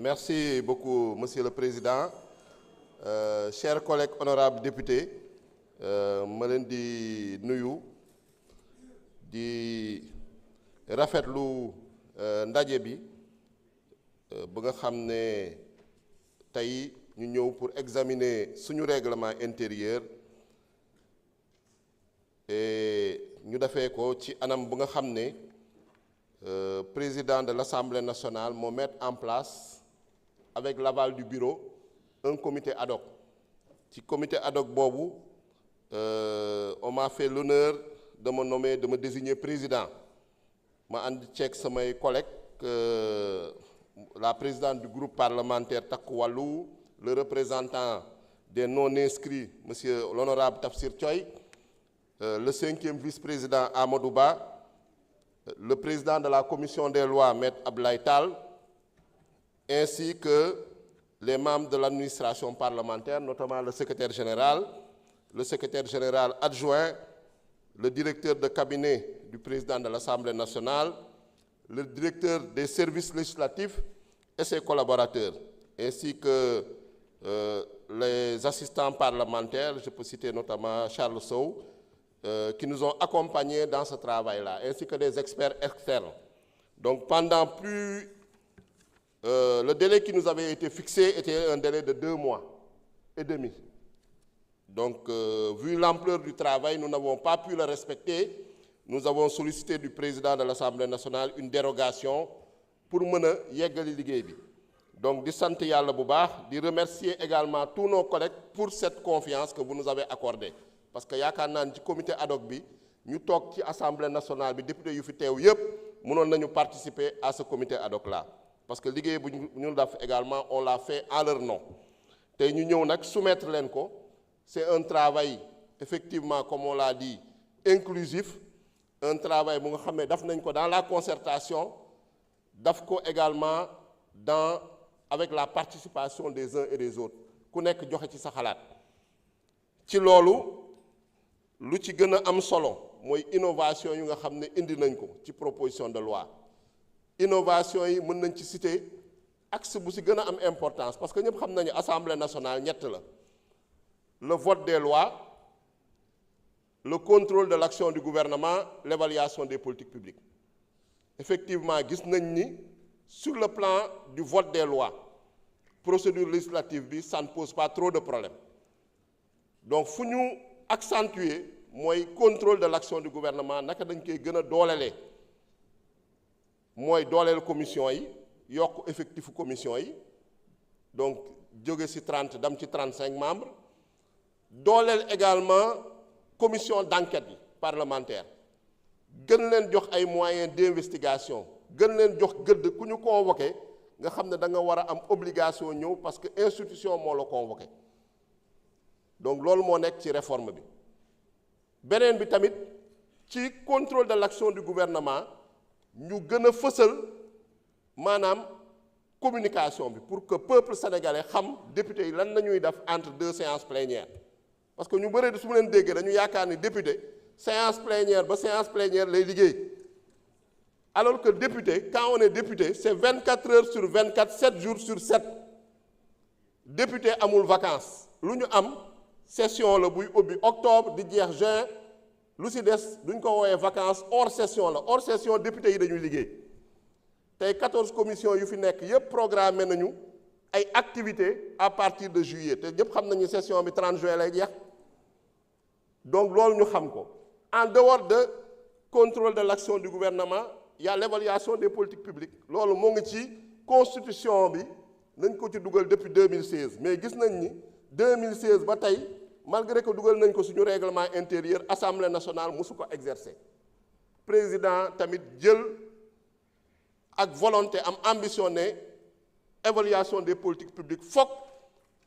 Merci beaucoup, Monsieur le Président. Chers collègues honorables députés, ma leen di nuyu di rafetlu ndaje bi ba nga xam ne tey ñu ñëw pour examiner suñu règlement intérieur et ñu defee ko ci anam bu nga xam ne président de l'Assemblée nationale moo mettre en place avec l'aval du bureau un comité ad hoc. Ci comité ad hoc boobu on m'a fait l'honneur de me nommer, de me désigner président. Ma ànd ceeg samay collègues, la présidente du groupe parlementaire Takku Wallu, le représentant des non-inscrits, monsieur l'honorable Tafsir Thioye, le 5e vice-président Amadou Ba, le président de la commission des lois, Maître Abdoulaye Tall, ainsi que les membres de l'administration parlementaire, notamment le secrétaire général adjoint, le directeur de cabinet du président de l'Assemblée nationale, le directeur des services législatifs et ses collaborateurs, ainsi que les assistants parlementaires, je peux citer notamment Charles Sow, qui nous ont accompagnés dans ce travail-là, ainsi que des experts externes. Donc pendant le délai qui nous avait été fixé était un délai de 2 mois et demi. Donc, vu l'ampleur du travail, nous n'avons pas pu le respecter. Nous avons sollicité du président de l'Assemblée nationale une dérogation pour mën a yeggali liggéey bi. Donc, di sant Yàlla bu baax, di remercier également tous nos collègues pour cette confiance que vous nous avez accordée. Parce que yaakaar naa ni ci comité ad hoc bi ñu toog ci Assemblée nationale bi député yu fi teew yépp mënoon nañu participer à ce comité ad hoc là. Parce que liggéey bu ñu def également on l'a fait en leur nom. Tey ñu ñëw nag soumettre leen ko. C'est un travail, effectivement, comme on l'a dit, inclusif, un travail bu nga xam ne daf nañ ko dans la concertation, daf ko également avec la participation des uns et des autres ku nekk joxe ci sa xalaat. Ci loolu lu ci gën a am solo mooy innovation yu nga xam ne indi nañ ko ci proposition de loi. Innovation yi mën nañ ci citer axe bu ci gën a am importance parce que ñëpp xam nañu Assemblée nationale ñett la. Le vote des lois, le contrôle de l'action du gouvernement, l'évaluation des politiques publiques. Effectivement, gis nañ ni sur le plan du vote des lois, procédure législative bi, ça ne pose pas trop de problèmes. Donc fu ñu accentuer mooy contrôle de l'action du gouvernement naka dañ koy gën a doolelee mooy dooleel commission yi yokk effectifu commission yi donc jóge ci 30 dem ci 35 membres. Dooleel également commission d'enquête yi parlementaire gën leen jox ay moyens d'investigation gën leen jox gëdd ku ñu convoqué nga xam ne da nga war a am obligation ñëw parce que institution moo la convoqué donc loolu moo nekk ci réforme bi. Beneen bi tamit ci contrôle de l'action du gouvernement ñu gën a fësal maanaam communication bi pour que peuple sénégalais xam député yi lan la ñuy def entre 2 séances plénières. Parce que ñu bëri su mu leen déggee dañu yaakaar ni député séance plénière ba séance plénière lay liggéey alors que député quand on est député c'est 24 heures sur 24 7 jours sur 7 député amul vacances lu ñu am session la buy ubbi octobre di jeex juin lu ci des duñ ko woowee vacances hors session la hors session député yi dañuy liggéey tey 14 commissions yu fi nekk yépp programmé nañu ay activités à partir de juillet te ñëpp xam nañu session bi 30 juin lay jeex. Donc loolu ñu xam ko en dehors de contrôle de l'action du gouvernement il y a l'évaluation des politiques publiques loolu moo ngi ci constitution bi nañ ko ci dugal depuis 2016 mais gis nañ ni 2016 ba tey malgré que dugal nañ ko suñu règlement intérieur Assemblée nationale mosu ko exercer président tamit jël ak volonté am ambitionné évaluation des politiques publiques fokk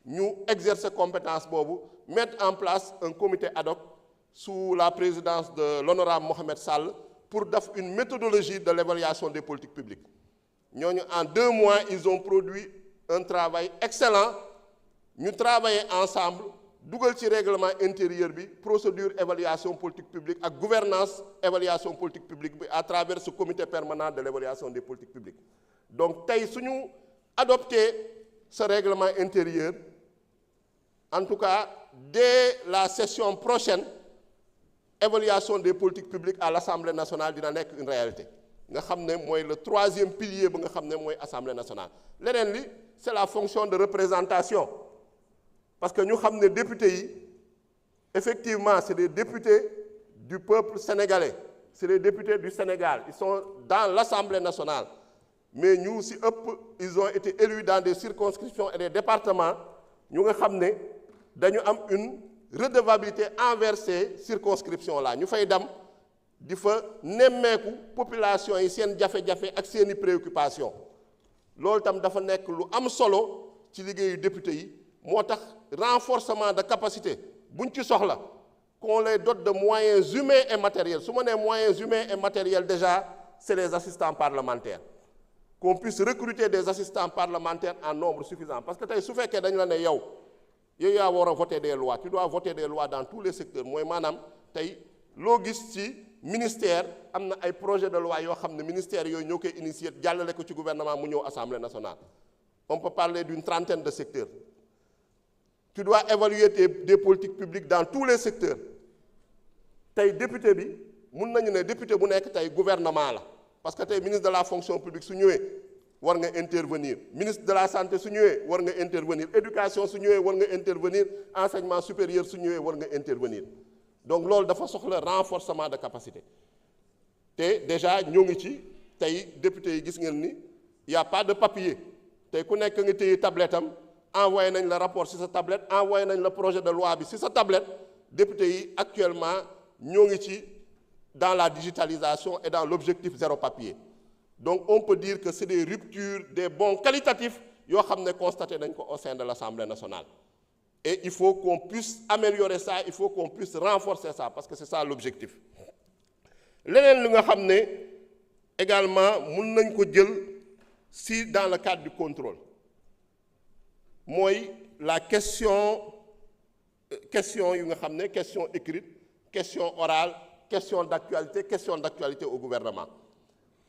ñu exercer compétence boobu mettre en place un comité ad hoc sous la présidence de l'honorable Mohamed Sall pour def une méthodologie de l'évaluation des politiques publiques. Ñooñu en 2 mois ils ont produit un travail excellent ñu travailler ensemble dugal ci règlement intérieur bi procédure évaluation politique publique ak gouvernance évaluation politique publique bi à travers ce comité permanent de l'évaluation des politiques publiques. Donc tey suñu adopter ce règlement intérieur, en tout cas, dès la session prochaine, évaluation des politiques publiques à l'Assemblée nationale dina nekk une réalité. Nga xam ne mooy le troisième pilier ba nga xam ne mooy Assemblée nationale. Leneen li c'est la fonction de représentation. Parce que ñu xam ne députés yi, effectivement, c'est des députés du peuple sénégalais. C'est les députés du Sénégal. Ils sont dans l'Assemblée nationale. Mais nous, si ils ont été élus dans des circonscriptions et des départements, nous avons une redevabilité envers ces circonscriptions-là. Nous faisons di fa nemmeeku population yi seen jafe-jafe ak seeni préoccupation loolu tam dafa nekk lu am solo ci liggéeyu député yi moo tax renforcement de capacité buñ ci soxla qu'on les dote de moyens humains et matériels su ma nee moyens humains et matériels déjà c'est les assistants parlementaires qu'on puisse recruter des assistants parlementaires en nombre suffisant parce que tey su fekkee dañu la ne yow yaa war a voter des lois tu dois voter des lois dans tous les secteurs mooy maanaam tey loo gis ci ministère am na ay projet de loi yoo xam ne ministère yooyu ñoo koy initier jàllale ko ci gouvernement mu ñëw assemblée nationale on peut parler d'une trentaine de secteurs tu dois évaluer des politiques publiques dans tous les secteurs tey député bi mun nañu ne député bu nekk tey gouvernement la parce que tey ministre de la fonction publique su ñëwee war nga intervenir ministre de la santé su ñëwee war nga intervenir éducation su ñëwee war nga intervenir enseignement supérieur su ñëwee war nga intervenir donc loolu dafa soxla renforcement de capacité te déjà ñoo ngi ci tey député yi gis ngeen ni y a pas de papier tey ku nekk nga téye tablette am envoyé nañ la rapport ci sa tablette envoyé nañ la projet de loi bi ci sa tablette député yi actuellement ñoo ngi ci dans la digitalisation et dans l'objectif zéro papier donc on peut dire que c'est des ruptures des bons qualitatifs yoo xam ne constaté nañ ko au sein de l'Assemblée nationale et il faut qu'on puisse améliorer ça il faut qu'on puisse renforcer ça parce que c'est ça l'objectif leneen li nga xam ne également mun nañ ko jël si dans le cadre du contrôle mooy la question yu nga xam ne question écrite question orale question d'actualité au gouvernement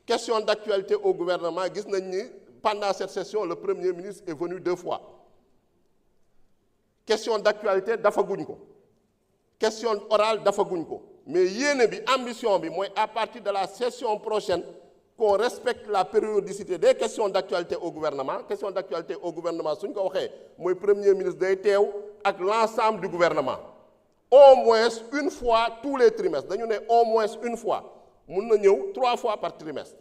question d'actualité au gouvernement gis nañ ni pendant cette session le Premier ministre est venu 2 fois question d'actualité dafa guñ ko question orale dafa guñ ko mais yéene bi ambition bi mooy à partir de la session prochaine qu'on respecte la périodicité des questions d'actualité au gouvernement question d'actualité au gouvernement suñ ko waxee mooy Premier ministre day teew ak l'ensemble du gouvernement au moins une fois tous les trimestres dañu ne au moins une fois mun na ñëw 3 fois par trimestre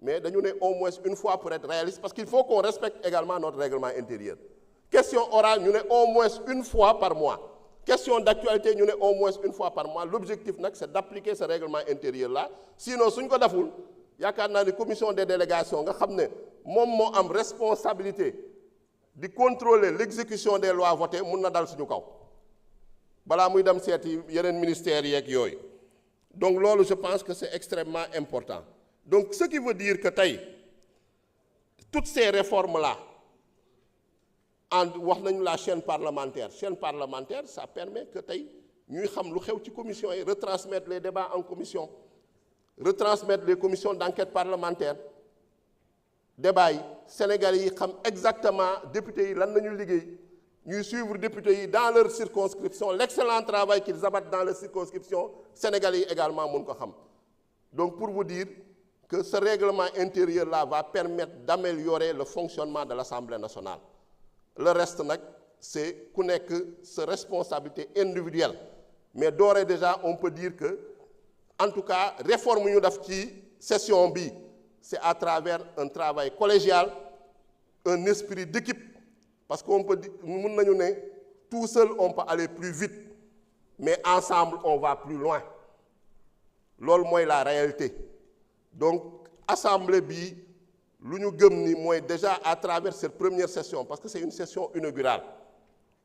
mais dañu ne au moins une fois pour être réaliste parce qu'il faut qu'on respecte également notre règlement intérieur question orale ñu ne au moins une fois par mois question d'actualité ñu ne au moins une fois par mois l'objectif nag c'est d'appliquer ce règlement intérieur là sinon suñ ko deful yaakaar naa ni commission des délégations nga xam ne moom moo am responsabilité di contrôler l'exécution des lois votées mun na dal suñu kaw balaa muy dem seeti yeneen ministères yeeg yooyu donc loolu je pense que c'est extrêmement important donc ce qui veut dire que tey toutes ces réformes là wax nañu la chaîne parlementaire ça permet que tey ñuy xam lu xew ci commission yi retransmettre les débats en commission retransmettre les commissions d'enquête parlementaire débats yi Sénégalais yi xam exactement députés yi lan nañu liggéey ñuy suivre députés yi dans leur circonscription l'excellent travail qu'ils abattent dans leur circonscription Sénégalais yi également mun ko xam donc pour vous dire que ce règlement intérieur là va permettre d'améliorer le fonctionnement de l'Assemblée nationale le reste nag c'est ku nekk sa responsabilité individuelle mais d'ores et déjà on peut dire que en tout cas réforme ñu def ci session bi c'est à travers un travail collégial un esprit d'équipe parce qu'on peut dire mun nañu ne tout seul on peut aller plus vite mais ensemble on va plus loin loolu mooy la réalité donc assemblée bi lu ñu gëm ni mooy déjà à travers cette première session parce que c'est une session inaugurale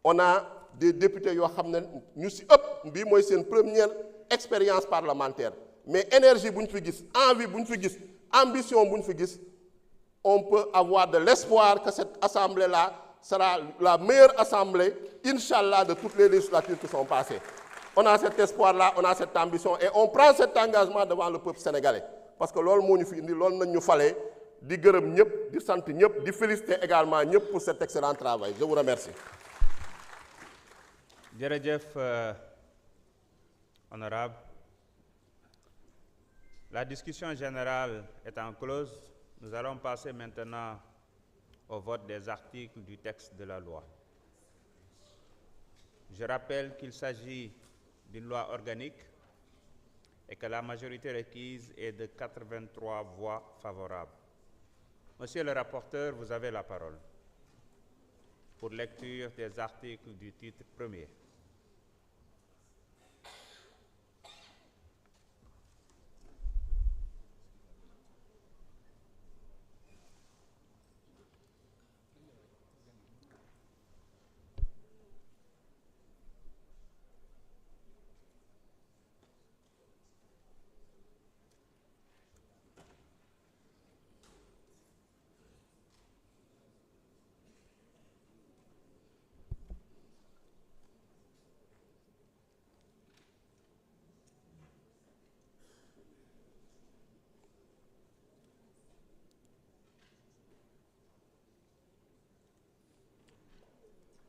on a des députés yoo xam ne ñu ci ëpp bii mooy seen première expérience parlementaire mais énergie bu ñu fi gis envie bu ñu fi gis ambition bu ñu fi gis on peut avoir de l'espoir que cette assemblée-là sera la meilleure assemblée inchallah de toutes les législatures qui sont passées on a cet espoir-là on a cette ambition et on prend cet engagement devant le peuple sénégalais parce que loolu moo ñu fi indi loolu nañ ñu falee di gërëm ñëpp di sant ñëpp di féliciter également ñëpp pour cet excellent travail. Je vous remercie. Jërëjëf, honorable. La discussion générale étant close, nous allons passer maintenant au vote des articles du texte de la loi. Je rappelle qu'il s'agit d'une loi organique et que la majorité requise est de 83 voix favorables. Monsieur le rapporteur, vous avez la parole pour lecture des articles du titre premier.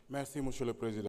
Merci, Monsieur le Président.